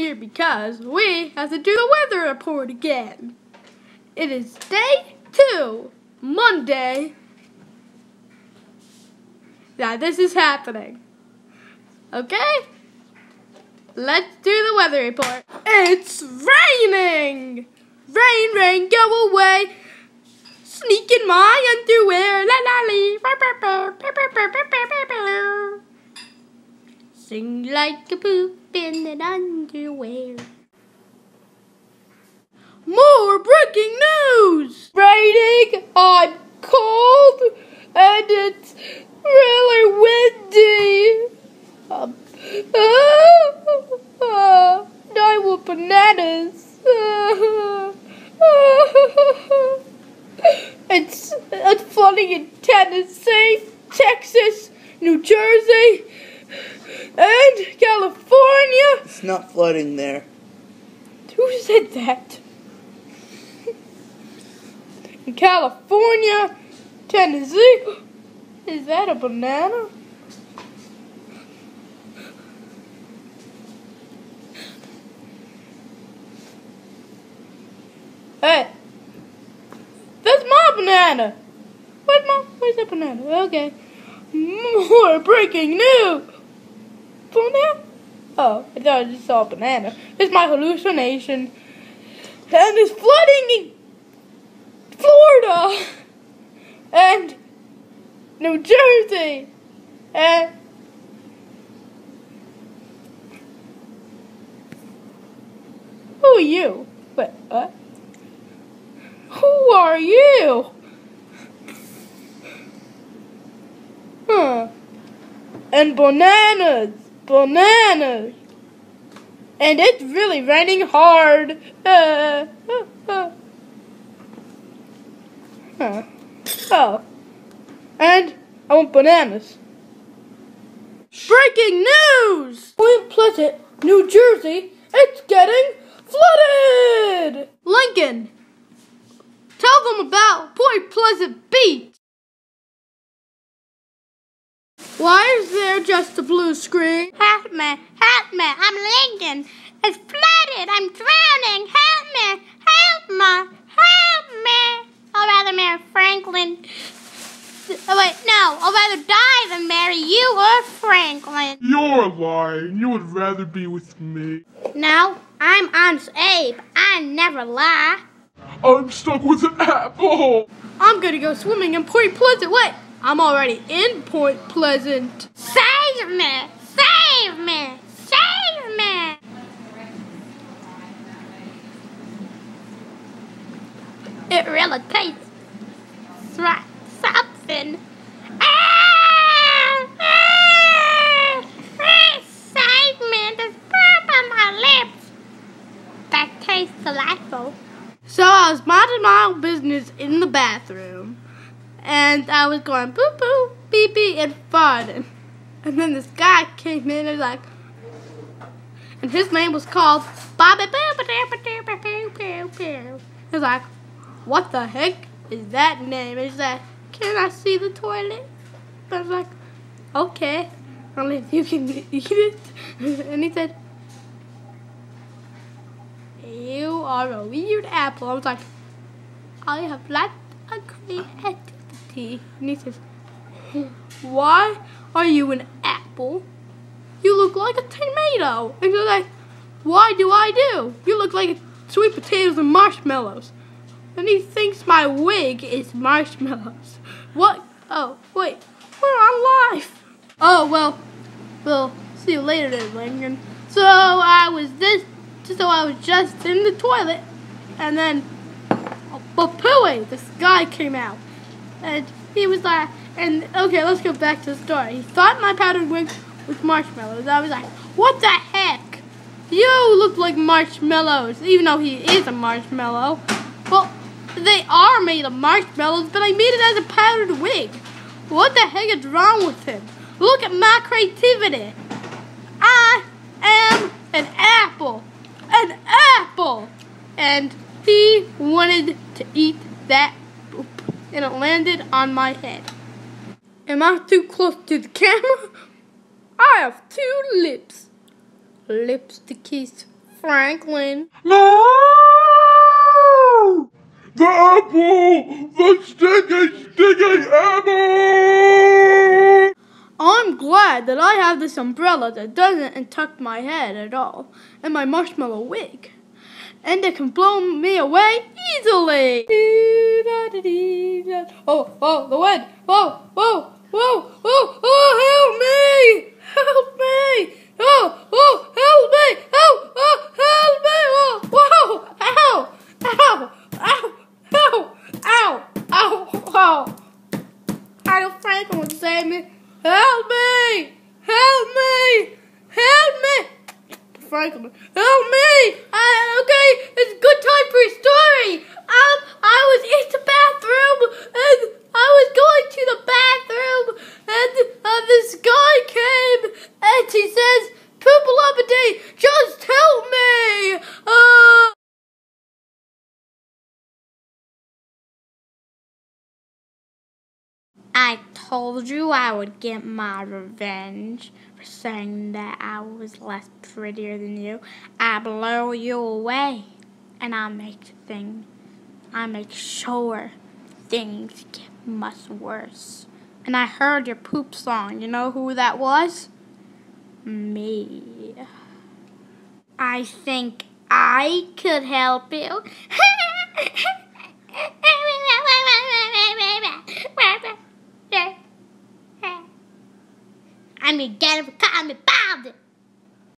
here because we have to do the weather report again. It is day 2, Monday, that this is happening. Okay? Let's do the weather report. It's raining! Rain, rain, go away. Sneak in my underwear. La la lee. Sing like a poop in an underwear. More breaking news! Raining, I'm cold, and it's really windy. I want bananas. It's flooding in Tennessee, Texas, New Jersey, and California. It's not flooding there. Who said that? In California, Tennessee. Is that a banana? Hey, that's my banana. Where's that banana? Okay. More breaking news. Banana? Oh, I thought I just saw a banana. It's my hallucination. And it's flooding in Florida and New Jersey and who are you? Wait, what? Who are you? And bananas. And it's really raining hard. Oh. And I want bananas. Breaking news! Point Pleasant, New Jersey, it's getting flooded! Lincoln, tell them about Point Pleasant Beach. Why is there just a blue screen? Help me, I'm Lincoln. It's flooded, I'm drowning. Help me. I'd rather marry Franklin. Oh wait, no, I'd rather die than marry you or Franklin. You're lying. You would rather be with me. No, I'm Honest Abe. I never lie. I'm stuck with an apple. I'm gonna go swimming in Point Pleasant. Wait, I'm already in Point Pleasant. Save me! It really tastes like something. Save me! There's poop on my lips. That tastes delightful. So I was minding my own business in the bathroom, and I was going boo boo, beep beep, and farting. And then this guy came in and was like, and his name was called Bobby Boo Boo Boo Boo Boo. He was like, what the heck is that name? And he's like, can I see the toilet? I was like, okay, only if you can eat it. And he said, you are a weird apple. I was like, I have lots of creativity. And he says, why are you an apple? You look like a tomato. And you're like, why do I do? You look like sweet potatoes and marshmallows. And he thinks my wig is marshmallows. What? Oh, wait, we're on live. Oh, well, we'll see you later then, Lincoln. So I was just in the toilet, and then Bapooey, this guy came out, and he was like, and okay, let's go back to the story. He thought my powdered wig was marshmallows. I was like, what the heck? You look like marshmallows, even though he is a marshmallow. Well, they are made of marshmallows, but I made it as a powdered wig. What the heck is wrong with him? Look at my creativity. I am an apple. And he wanted to eat that poop, and it landed on my head. Am I too close to the camera? I have 2 lips. Lips to kiss Franklin. No! The apple! The sticky apple! I'm glad that I have this umbrella that doesn't tuck my head at all, and my marshmallow wig. And it can blow me away easily. Oh, the wind. Whoa, help me! Help me! Help me! Ow! I know Franklin would save me. Help me! Franklin, help me! Okay, it's a good time for a story. I was in the bathroom, and I was going to the bathroom, and this guy came, and he says, "Poopalopity, just help me!" I told you I would get my revenge for saying that I was less prettier than you. I blow you away, and I make sure things get much worse. And I heard your poop song. You know who that was? Me. I think I could help you. I'm gonna get him, call me Bob.